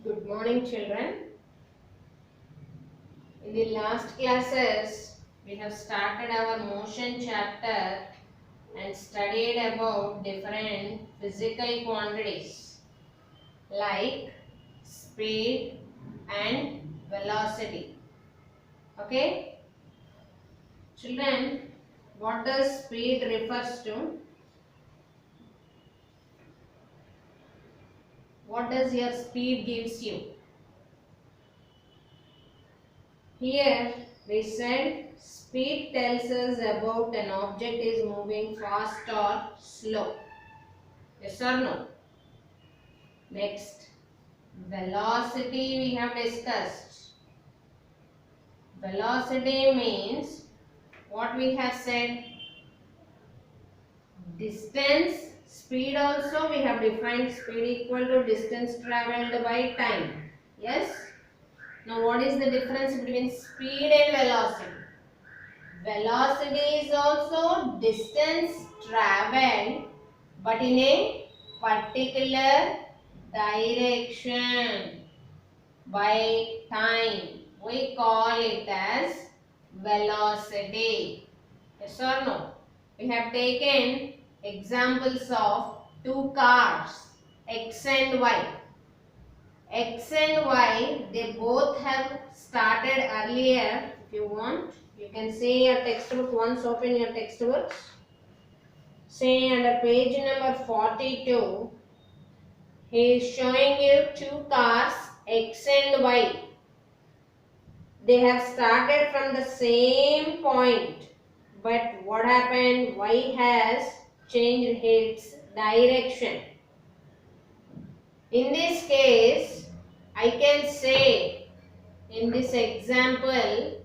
Good morning, children. In the last classes, we have started our motion chapter and studied about different physical quantities like speed and velocity. Okay, children, what does speed refers to? What does your speed gives you? Here we said speed tells us about an object is moving fast or slow. Yes or no? Next, velocity we have discussed. Velocity means what we have said. Distance, speed also we have defined speed equal to distance travelled by time. Yes? Now what is the difference between speed and velocity? Velocity is also distance travelled but in a particular direction by time. We call it as velocity. Yes or no? We have taken examples of two cars X and Y. X and Y, they both have started earlier. If you want, you can see your textbook. Once open your textbooks. Say under page number 42, he is showing you two cars X and Y. They have started from the same point, but what happened? Y has changed its direction. In this case, I can say in this example,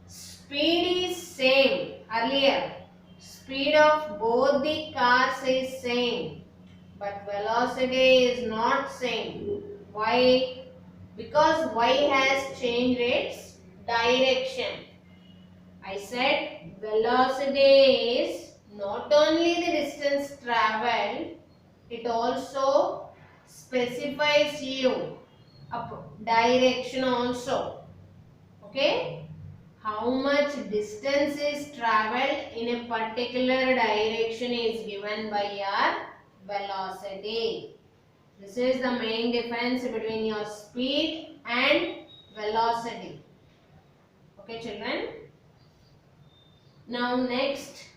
speed is same earlier. Speed of both the cars is same, but velocity is not same. Why? Because Y has changed its direction. I said velocity is not only the distance traveled, it also specifies you a direction also. Okay? How much distance is traveled in a particular direction is given by your velocity. This is the main difference between your speed and velocity. Okay, children? Now next,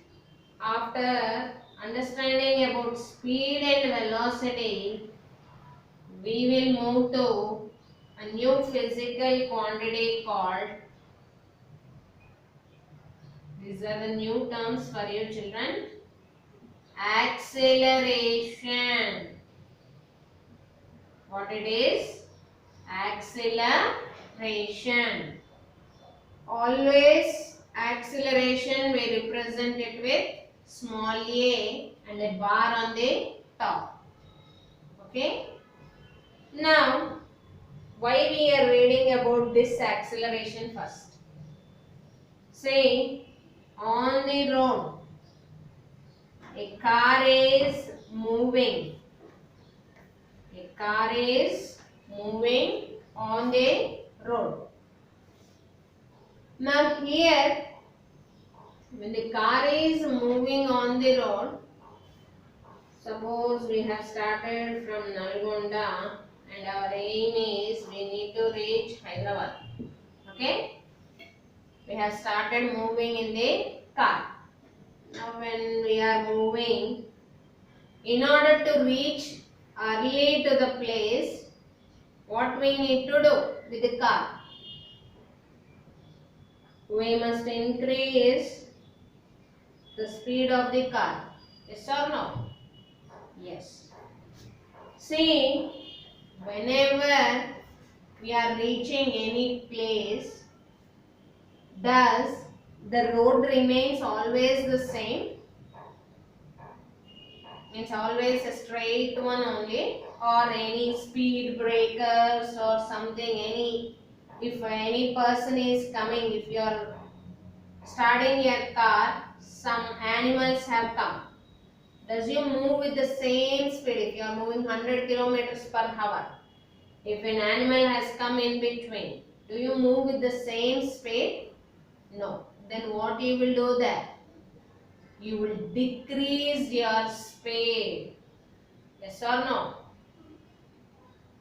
after understanding about speed and velocity, we will move to a new physical quantity called, these are the new terms for you children, acceleration. What it is? Acceleration. Always acceleration we represent it with small a and a bar on the top. Okay. Now, why we are reading about this acceleration first? Say, on the road, a car is moving. A car is moving on the road. Now here, when the car is moving on the road, suppose we have started from Nalgonda and our aim is we need to reach Hyderabad. Okay? We have started moving in the car. Now when we are moving, in order to reach early to the place, what we need to do with the car? We must increase the speed of the car. Yes or no? Yes. See, whenever we are reaching any place, does the road remains always the same? It's always a straight one only, or any speed breakers or something, if any person is coming, if you are starting your car, some animals have come. Does you move with the same speed? If you are moving 100 kilometers per hour, If an animal has come in between, do you move with the same speed? No. Then what you will do there? You will decrease your speed. Yes or no?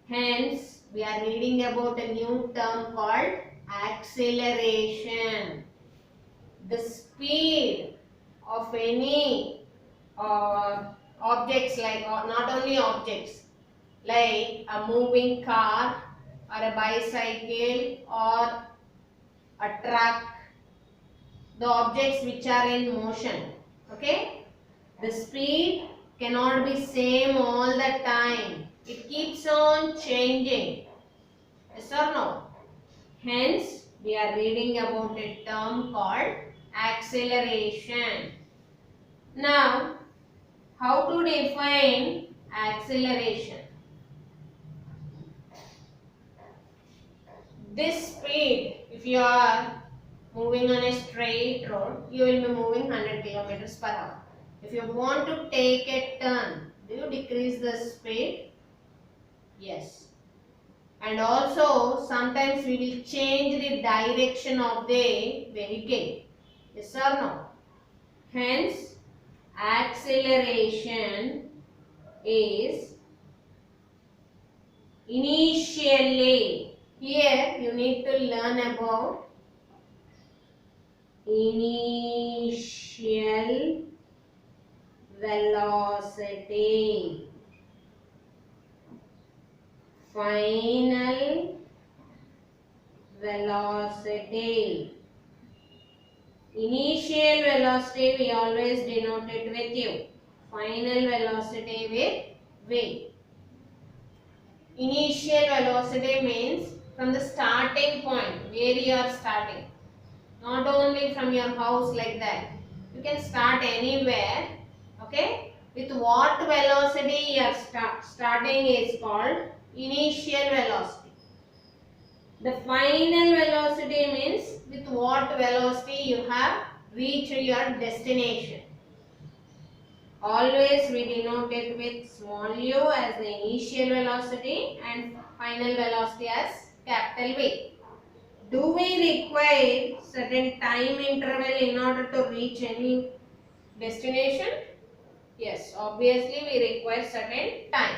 Hence, we are reading about a new term called acceleration. The speed of any objects, like not only objects, like a moving car or a bicycle or a truck, the objects which are in motion. Okay, the speed cannot be same all the time. It keeps on changing. Yes or no? Hence, we are reading about a term called acceleration. Now, how to define acceleration? This speed, if you are moving on a straight road, you will be moving 100 kilometers per hour. If you want to take a turn, do you decrease the speed? Yes. And also, sometimes we will change the direction of the vehicle. Yes or no? Hence, acceleration is initially. Here you need to learn about initial velocity, final velocity. Initial velocity we always denote it with U. Final velocity with V. Initial velocity means from the starting point where you are starting. Not only from your house like that. You can start anywhere. Okay. With what velocity you are starting is called initial velocity. The final velocity means with what velocity you have reached your destination. Always we denote it with small u as the initial velocity and final velocity as capital V. Do we require certain time interval in order to reach any destination? Yes, obviously we require certain time.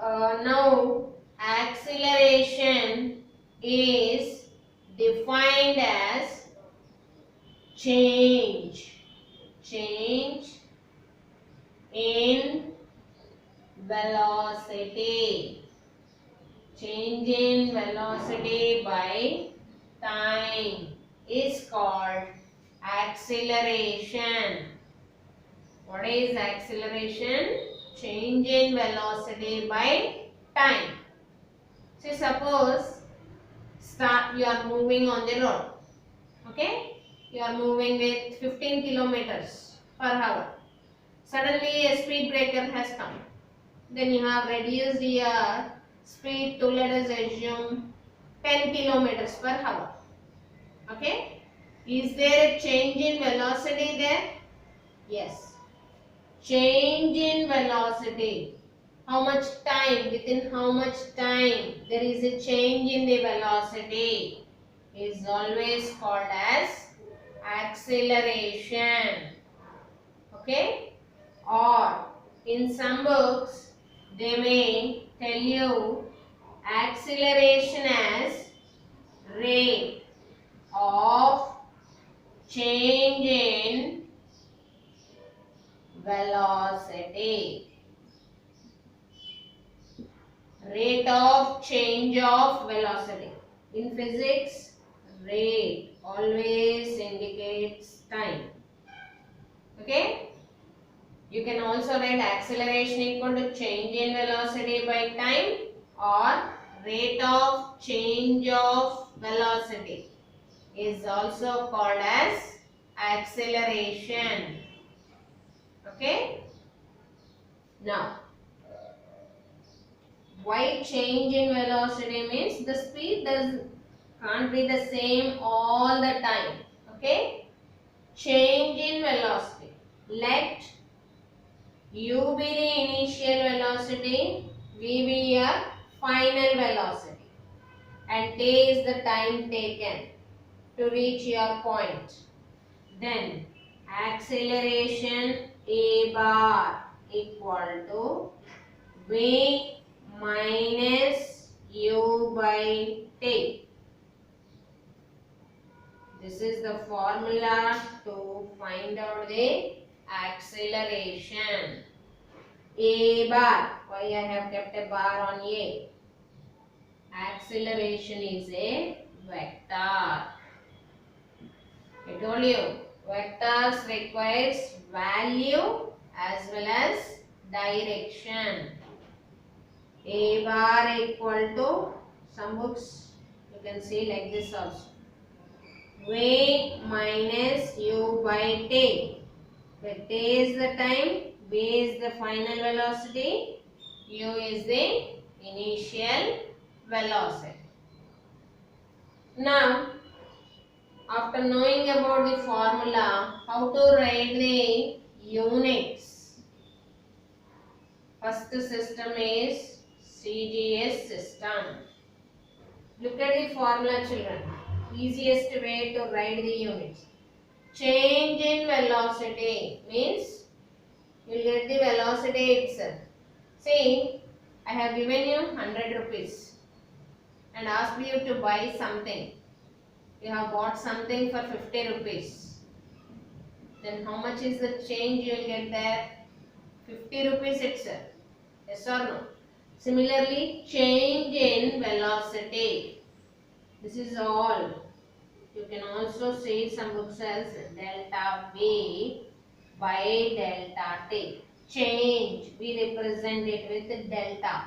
Now, acceleration is defined as change in velocity. Change in velocity by time is called acceleration. What is acceleration? Change in velocity by time. So suppose you are moving on the road. Okay? You are moving with 15 kilometers per hour. Suddenly a speed breaker has come. Then you have reduced your speed to, let us assume, 10 kilometers per hour. Okay? Is there a change in velocity there? Yes. Change in velocity. How much time? Within how much time there is a change in the velocity is always called as acceleration. Okay? Or in some books they may tell you acceleration as rate of change in velocity. Rate of change of velocity. In physics, rate always indicates time. Okay? You can also write acceleration equal to change in velocity by time or rate of change of velocity is also called as acceleration. Okay? Now, why change in velocity means the speed can't be the same all the time. Okay? Change in velocity. Let u be the initial velocity V be your final velocity, and t is the time taken to reach your point. Then acceleration A bar equal to V minus U by T. This is the formula to find out the acceleration. A bar. Why I have kept a bar on A? Acceleration is a vector. I told you, vectors requires value as well as direction. A bar equal to, some books you can see like this also, V minus U by T. Where T is the time, V is the final velocity, U is the initial velocity. Now, after knowing about the formula, how to write the units? First system is CGS system. Look at the formula, children. Easiest way to write the units. Change in velocity means you will get the velocity itself. See, I have given you 100 rupees and asked you to buy something. You have bought something for 50 rupees. Then how much is the change you will get there? 50 rupees itself. Yes or no? Similarly, change in velocity. This is all. You can also see some books as delta V by delta T. Change, we represent it with delta.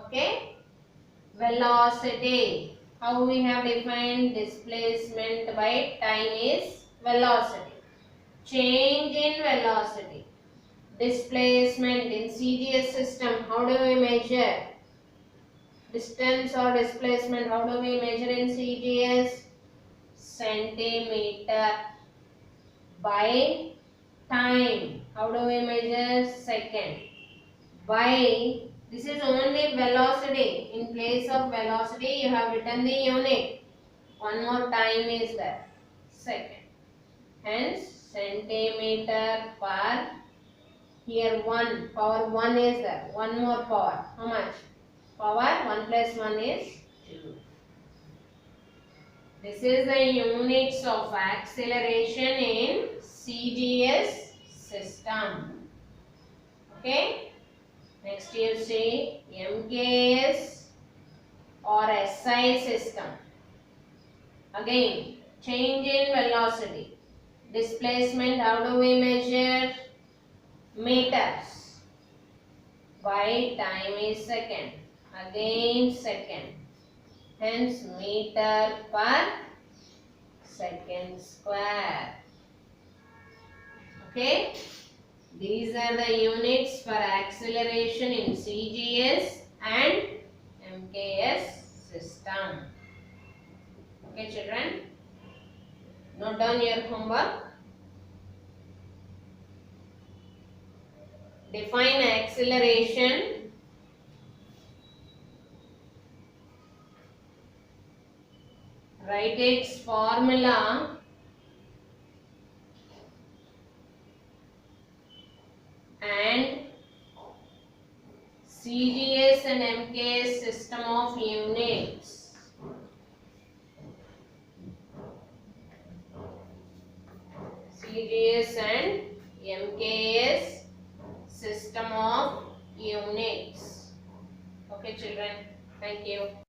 Okay? Velocity. How we have defined displacement by time is velocity. Change in velocity. Displacement in CGS system, how do we measure? Distance or displacement, how do we measure in CGS? Centimeter by time. How do we measure? Second. By, this is only velocity. In place of velocity, you have written the unit. One more time is there. Second. Hence, centimeter per. Here 1, power 1 is there. One more power. How much? Power 1 plus 1 is 2. This is the units of acceleration in CGS system. Okay. Next you see MKS or SI system. Again, change in velocity. Displacement, how do we measure? Meters. By time is second. Again second. Hence meter per second square. Okay. These are the units for acceleration in CGS and MKS system. Okay, children. Note down your homework. Define acceleration. Write its formula. And CGS and MKS system of units. CGS and MKS system of units. Okay, children. Thank you.